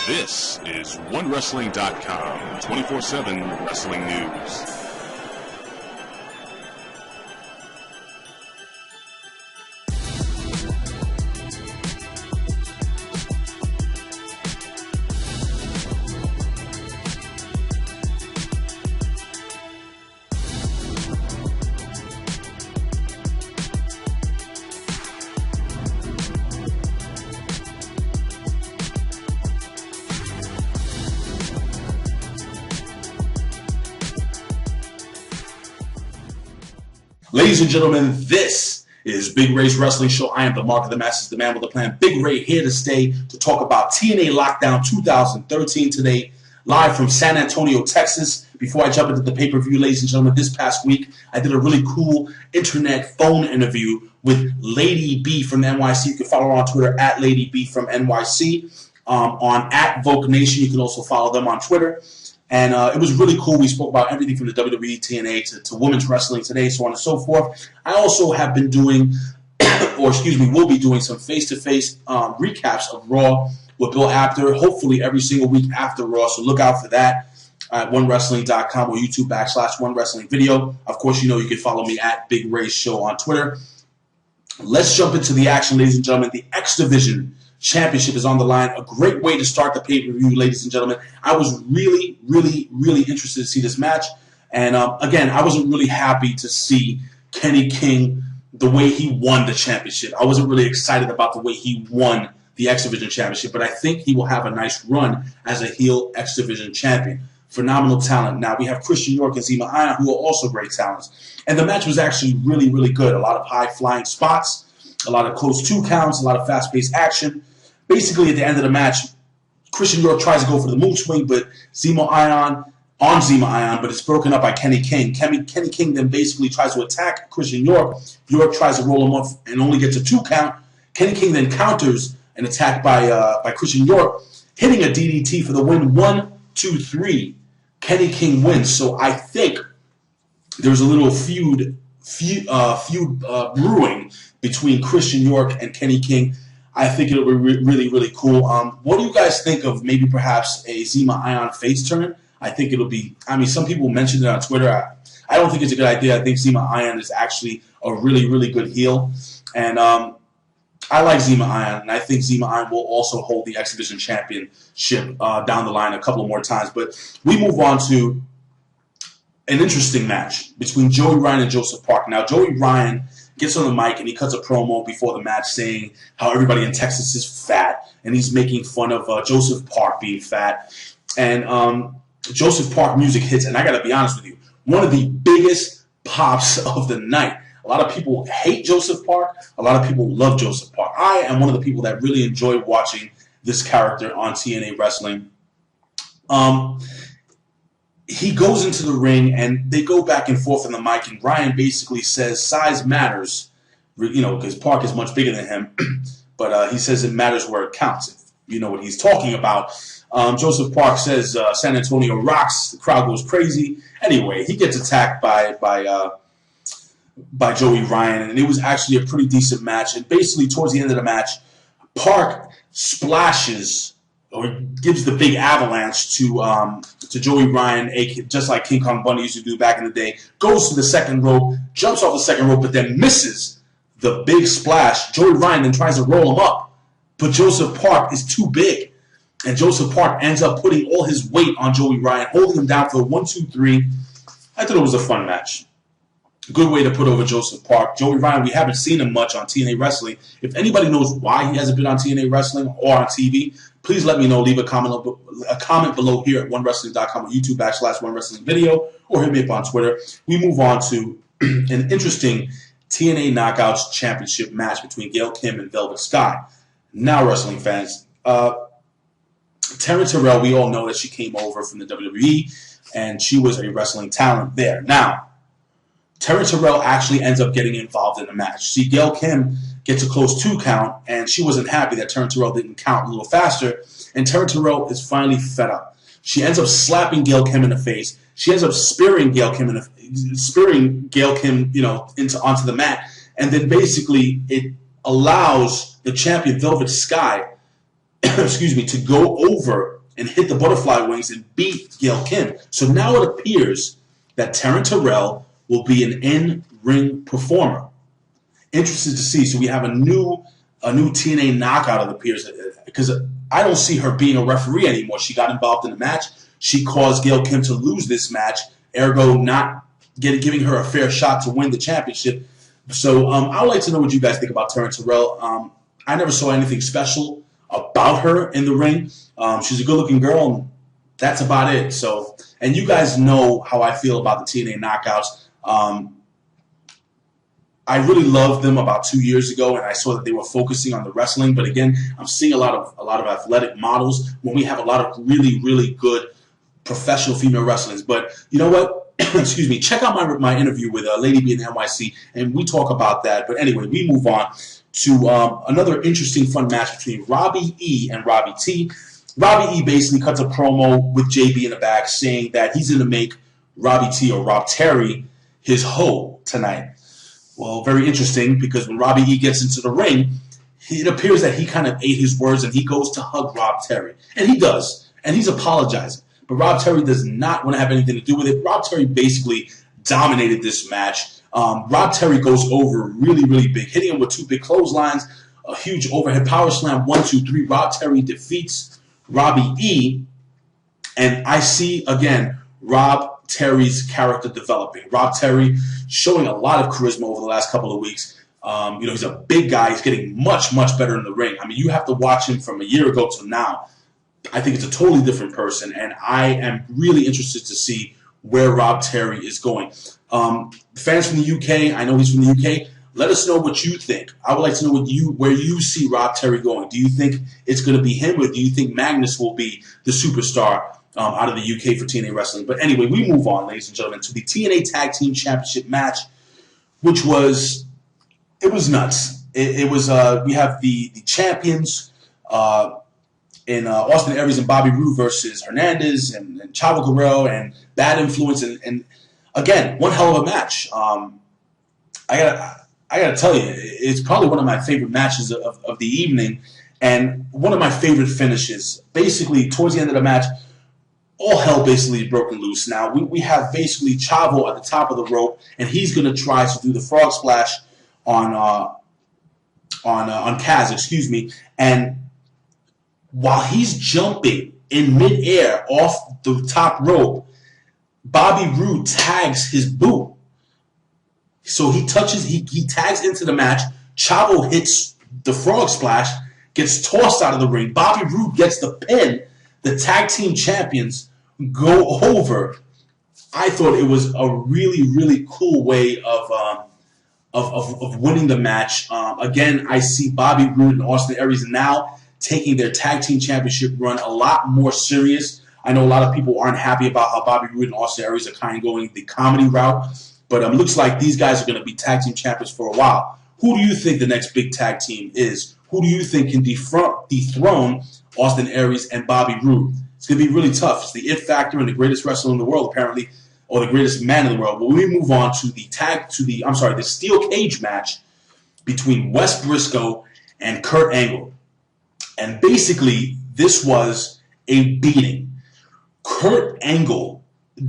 This is OneWrestling.com, 24/7 wrestling news. Ladies and gentlemen, this is Big Ray's Wrestling Show. I am the Mark of the Masses, the man with the plan. Big Ray here to stay to talk about TNA Lockdown 2013 today, live from San Antonio, Texas. Before I jump into the pay-per-view, ladies and gentlemen, this past week I did a really cool internet phone interview with Lady B from NYC. You can follow her on Twitter at Lady B from NYC. On at Vogue Nation, you can also follow them on Twitter. And it was really cool. We spoke about everything from the WWE, TNA to women's wrestling today, so on and so forth. I also have been doing, will be doing some face-to-face recaps of Raw with Bill Apter, hopefully every single week after Raw, so look out for that at OneWrestling.com or YouTube/OneWrestlingVideo. Of course, you know you can follow me at Big Ray Show on Twitter. Let's jump into the action, ladies and gentlemen. The X Division Championship is on the line. A great way to start the pay-per-view, ladies and gentlemen. I was really interested to see this match. And again, I wasn't really happy to see Kenny King the way he won the championship. I wasn't really excited about the way he won the X Division Championship, but I think he will have a nice run as a heel X Division champion. Phenomenal talent. Now, we have Christian York and Zema Ion, who are also great talents. And the match was actually really good. A lot of high-flying spots, a lot of close two counts, a lot of fast-paced action. Basically, at the end of the match, Christian York tries to go for the moon swing, but Zema Ion, but it's broken up by Kenny King. Kenny King then basically tries to attack Christian York. York tries to roll him up and only gets a 2 count. Kenny King then counters an attack by Christian York, hitting a DDT for the win. 1, 2, 3. Kenny King wins. So I think there's a little feud brewing between Christian York and Kenny King. I think it'll be really cool. What do you guys think of maybe perhaps a Zema Ion face turn? I think it'll be, some people mentioned it on Twitter. I don't think it's a good idea. I think Zema Ion is actually a really good heel. And I like Zema Ion, and I think Zema Ion will also hold the X Division Championship down the line a couple of more times. But we move on to an interesting match between Joey Ryan and Joseph Park. Now, Joey Ryan gets on the mic and he cuts a promo before the match saying how everybody in Texas is fat, and he's making fun of Joseph Park being fat. And Joseph Park music hits, and I got to be honest with you, one of the biggest pops of the night. A lot of people hate Joseph Park. A lot of people love Joseph Park. I am one of the people that really enjoy watching this character on TNA Wrestling. He goes into the ring, and they go back and forth on the mic, and Ryan basically says size matters, because Park is much bigger than him, but he says it matters where it counts, if you know what he's talking about. Joseph Park says San Antonio rocks, the crowd goes crazy. Anyway, he gets attacked by Joey Ryan, and it was actually a pretty decent match, and basically towards the end of the match, Park splashes or gives the big avalanche to Joey Ryan, just like King Kong Bundy used to do back in the day, goes to the second rope, jumps off the second rope, but then misses the big splash. Joey Ryan then tries to roll him up, but Joseph Park is too big, and Joseph Park ends up putting all his weight on Joey Ryan, holding him down for the 1, 2, 3. I thought it was a fun match. Good way to put over Joseph Park. Joey Ryan, we haven't seen him much on TNA Wrestling. If anybody knows why he hasn't been on TNA Wrestling or on TV, please let me know. Leave a comment below here at OneWrestling.com or YouTube/OneWrestlingVideo, or hit me up on Twitter. We move on to an interesting TNA Knockouts Championship match between Gail Kim and Velvet Sky. Now, wrestling fans, Taryn Terrell, we all know that she came over from the WWE, and she was a wrestling talent there. Now, Taryn Terrell actually ends up getting involved in the match. See, Gail Kim gets a close 2 count, and she wasn't happy that Taryn Terrell didn't count a little faster, and Taryn Terrell is finally fed up. She ends up slapping Gail Kim in the face. She ends up spearing Gail Kim, onto the mat, and then basically it allows the champion Velvet Sky excuse me, to go over and hit the butterfly wings and beat Gail Kim. So now it appears that Taryn Terrell will be an in-ring performer. Interested to see. So we have a new TNA knockout, it appears, because I don't see her being a referee anymore. She got involved in the match. She caused Gail Kim to lose this match, ergo not giving her a fair shot to win the championship. So I would like to know what you guys think about Taryn Terrell. I never saw anything special about her in the ring. She's a good-looking girl, and that's about it. So, and you guys know how I feel about the TNA knockouts. I really loved them about 2 years ago, and I saw that they were focusing on the wrestling. But again, I'm seeing a lot of athletic models when we have a lot of really, really good professional female wrestlers. But you know what? Excuse me. Check out my interview with Lady B in NYC, and we talk about that. But anyway, we move on to another interesting, fun match between Robbie E and Robbie T. Robbie E basically cuts a promo with JB in the back saying that he's going to make Robbie T, or Rob Terry, his hoe tonight. Well, very interesting, because when Robbie E gets into the ring, it appears that he kind of ate his words and he goes to hug Rob Terry. And he does. And he's apologizing. But Rob Terry does not want to have anything to do with it. Rob Terry basically dominated this match. Rob Terry goes over really, really big, hitting him with 2 big clotheslines, a huge overhead power slam, 1, 2, 3. Rob Terry defeats Robbie E. And I see, again, Rob Terry's character developing. Rob Terry showing a lot of charisma over the last couple of weeks. He's a big guy. He's getting much, much better in the ring. I mean, you have to watch him from a year ago to now. I think it's a totally different person, and I am really interested to see where Rob Terry is going. Fans from the UK, I know he's from the UK. Let us know what you think. I would like to know where you see Rob Terry going. Do you think it's going to be him, or do you think Magnus will be the superstar out of the UK for TNA Wrestling? But anyway, we move on, ladies and gentlemen, to the TNA Tag Team Championship match, which was nuts. It was we have the champions in Austin Aries and Bobby Roode versus Hernandez and Chavo Guerrero and Bad Influence, and again, one hell of a match. I gotta tell you, it's probably one of my favorite matches of the evening, and one of my favorite finishes. Basically, towards the end of the match, all hell basically broken loose. Now, we have basically Chavo at the top of the rope, and he's going to try to do the frog splash on Kaz, excuse me. And while he's jumping in midair off the top rope, Bobby Roode tags his boot. So he tags into the match. Chavo hits the frog splash, gets tossed out of the ring. Bobby Roode gets the pin. The tag team champions go over. I thought it was a really, really cool way of winning the match. Again, I see Bobby Roode and Austin Aries now taking their tag team championship run a lot more serious. I know a lot of people aren't happy about how Bobby Roode and Austin Aries are kind of going the comedy route, but it looks like these guys are going to be tag team champions for a while. Who do you think the next big tag team is? Who do you think can dethrone Austin Aries and Bobby Roode? It's going to be really tough. It's the it factor and the greatest wrestler in the world, apparently, or the greatest man in the world. But we move on to the steel cage match between Wes Briscoe and Kurt Angle. And basically, this was a beating. Kurt Angle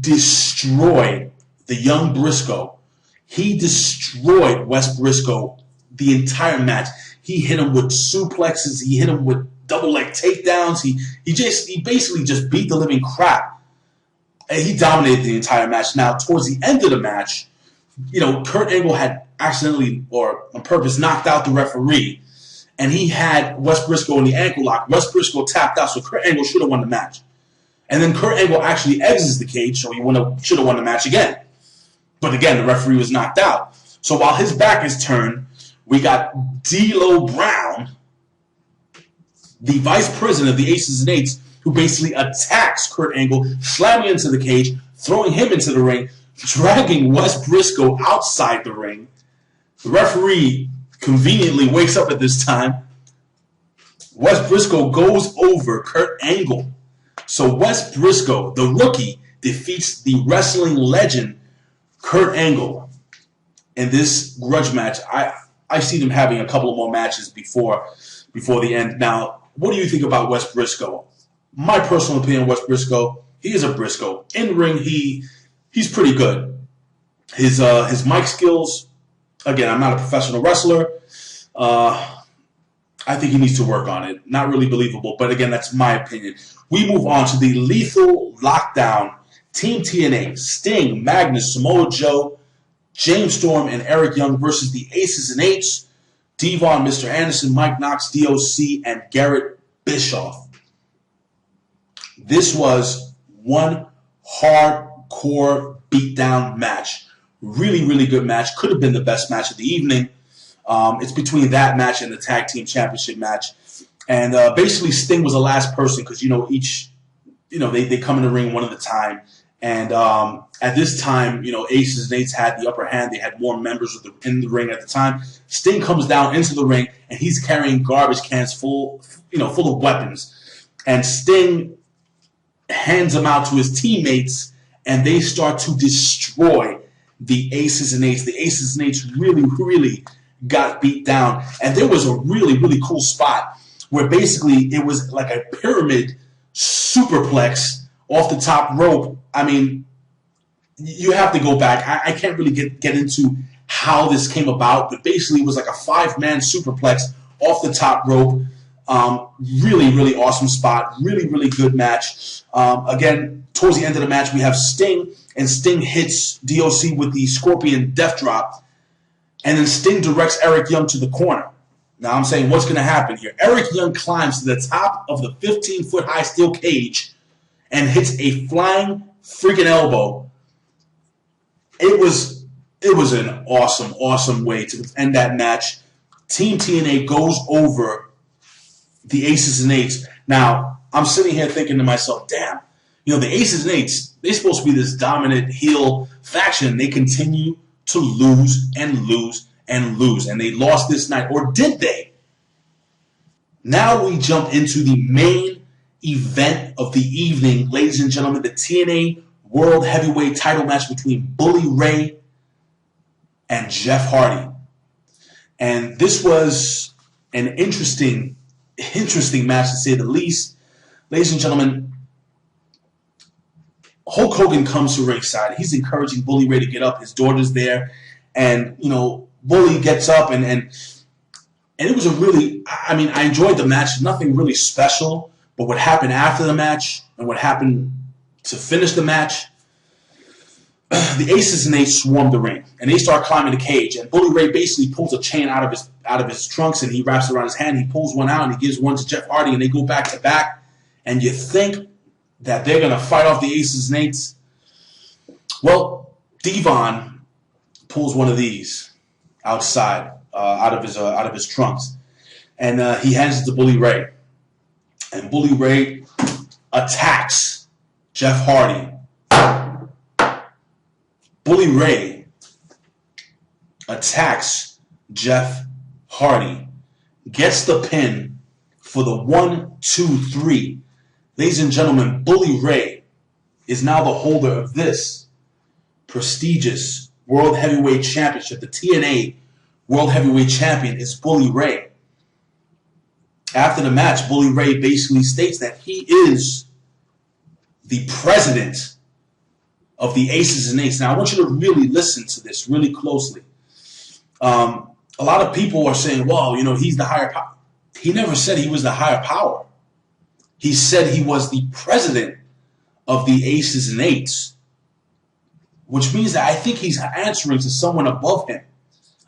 destroyed the young Briscoe. He destroyed Wes Briscoe the entire match. He hit him with suplexes. He hit him with double leg takedowns. He basically just beat the living crap. And he dominated the entire match. Now, towards the end of the match, Kurt Angle had accidentally or on purpose knocked out the referee, and he had Wes Briscoe in the ankle lock. Wes Briscoe tapped out, so Kurt Angle should have won the match. And then Kurt Angle actually exits the cage, so he should have won the match again. But again, the referee was knocked out. So while his back is turned, we got D'Lo Brown, the vice president of the Aces and Eights, who basically attacks Kurt Angle, slamming into the cage, throwing him into the ring, dragging Wes Briscoe outside the ring. The referee conveniently wakes up at this time. Wes Briscoe goes over Kurt Angle. So Wes Briscoe, the rookie, defeats the wrestling legend Kurt Angle in this grudge match. I see them having a couple of more matches before the end. Now, what do you think about Wes Briscoe? My personal opinion, Wes Briscoe, he is a Briscoe. In ring, he's pretty good. His mic skills, again, I'm not a professional wrestler. I think he needs to work on it. Not really believable, but again, that's my opinion. We move on to the Lethal Lockdown. Team TNA, Sting, Magnus, Samoa Joe, James Storm, and Eric Young versus the Aces and Eights, Devon, Mr. Anderson, Mike Knox, DOC, and Garrett Bischoff. This was one hardcore beatdown match. Really, really good match. Could have been the best match of the evening. It's between that match and the Tag Team Championship match. And basically Sting was the last person because, they come in the ring one at a time. And at this time, Aces and Eights had the upper hand. They had more members in the ring at the time. Sting comes down into the ring, and he's carrying garbage cans full of weapons. And Sting hands them out to his teammates, and they start to destroy the Aces and Eights. The Aces and Eights really, really got beat down. And there was a really, really cool spot where basically it was like a pyramid superplex off the top rope. I mean, you have to go back. I can't really get into how this came about, but basically it was like a 5-man superplex off the top rope. Really, really awesome spot. Really, really good match. Again, towards the end of the match, we have Sting, and Sting hits DOC with the Scorpion Death Drop, and then Sting directs Eric Young to the corner. Now I'm saying, what's going to happen here? Eric Young climbs to the top of the 15-foot-high steel cage and hits a flying freaking elbow. It was an awesome, awesome way to end that match. Team TNA goes over the Aces and Eights. Now, I'm sitting here thinking to myself, damn, the Aces and Eights, they're supposed to be this dominant heel faction. They continue to lose and lose and lose. And they lost this night. Or did they? Now we jump into the main event of the evening, ladies and gentlemen, the TNA World Heavyweight title match between Bully Ray and Jeff Hardy. And this was an interesting match, to say the least. Ladies and gentlemen, Hulk Hogan comes to ringside. He's encouraging Bully Ray to get up. His daughter's there. And, Bully gets up, and it was a really, I enjoyed the match. Nothing really special. But what happened after the match and what happened to finish the match, the Aces and Eights swarm the ring, and they start climbing the cage. And Bully Ray basically pulls a chain out of his trunks, and he wraps it around his hand. He pulls one out, and he gives one to Jeff Hardy, and they go back to back. And you think that they're going to fight off the Aces and Eights? Well, Devon pulls one of these outside, out of his trunks, and he hands it to Bully Ray. And Bully Ray attacks Jeff Hardy. Bully Ray attacks Jeff Hardy. Gets the pin for the 1, 2, 3. Ladies and gentlemen, Bully Ray is now the holder of this prestigious World Heavyweight Championship. The TNA World Heavyweight Champion is Bully Ray. After the match, Bully Ray basically states that he is the president of the Aces and Eights. Now, I want you to really listen to this really closely. A lot of people are saying, well, he's the higher power. He never said he was the higher power. He said he was the president of the Aces and Eights, which means that I think he's answering to someone above him.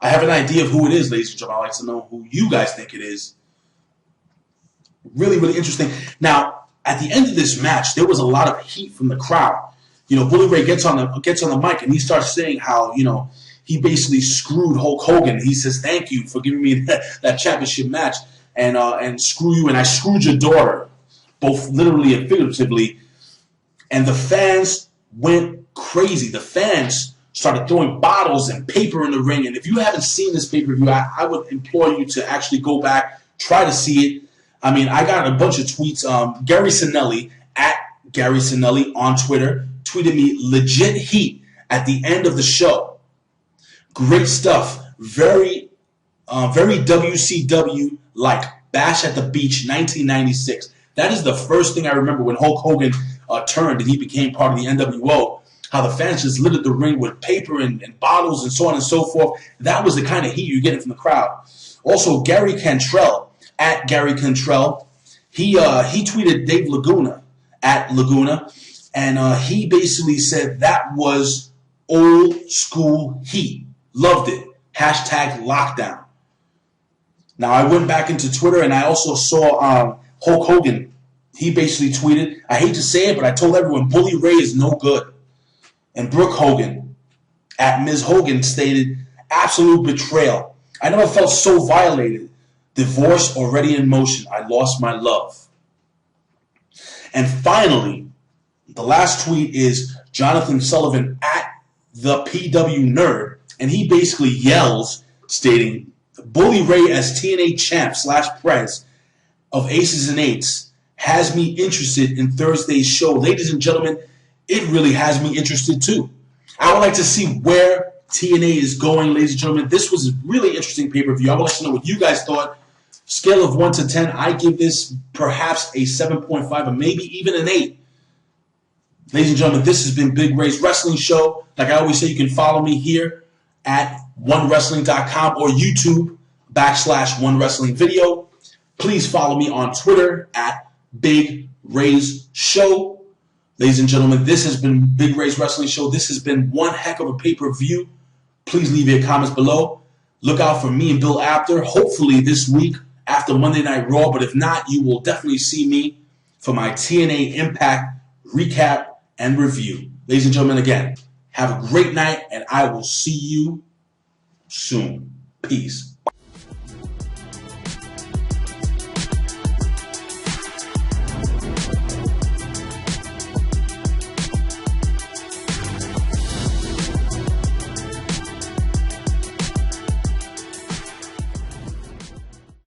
I have an idea of who it is, ladies and gentlemen. I'd like to know who you guys think it is. Really, really interesting. Now, at the end of this match, there was a lot of heat from the crowd. Bully Ray gets on the mic, and he starts saying how, he basically screwed Hulk Hogan. He says, thank you for giving me that championship match, and screw you, and I screwed your daughter, both literally and figuratively. And the fans went crazy. The fans started throwing bottles and paper in the ring. And if you haven't seen this pay-per-view, I would implore you to actually go back, try to see it. I got a bunch of tweets. Gary Sinelli, at Gary Sinelli on Twitter, tweeted me legit heat at the end of the show. Great stuff. Very WCW-like. Bash at the Beach, 1996. That is the first thing I remember when Hulk Hogan turned and he became part of the NWO. How the fans just littered the ring with paper and bottles and so on and so forth. That was the kind of heat you're getting from the crowd. Also, Gary Cantrell, at Gary Cantrell, he tweeted Dave Laguna, at Laguna, and he basically said that was old school heat. Loved it. Hashtag Lockdown. Now, I went back into Twitter and I also saw Hulk Hogan. He basically tweeted, I hate to say it, but I told everyone Bully Ray is no good. And Brooke Hogan, at Ms. Hogan, stated, absolute betrayal. I never felt so violated. Divorce already in motion. I lost my love. And finally, the last tweet is Jonathan Sullivan, at the PW Nerd. And he basically yells, stating, Bully Ray as TNA champ / prez of Aces and Eights has me interested in Thursday's show. Ladies and gentlemen, it really has me interested too. I would like to see where TNA is going, ladies and gentlemen. This was a really interesting pay-per-view. I would like to know what you guys thought. Scale of 1 to 10, I give this perhaps a 7.5 or maybe even an 8. Ladies and gentlemen, this has been Big Ray's Wrestling Show. Like I always say, you can follow me here at onewrestling.com or YouTube /OneWrestlingVideo. Please follow me on Twitter at Big Ray's Show. Ladies and gentlemen, this has been Big Ray's Wrestling Show. This has been one heck of a pay-per-view. Please leave your comments below. Look out for me and Bill Apter, hopefully this week after Monday Night Raw. But if not, you will definitely see me for my TNA Impact recap and review. Ladies and gentlemen, again, have a great night, and I will see you soon. Peace.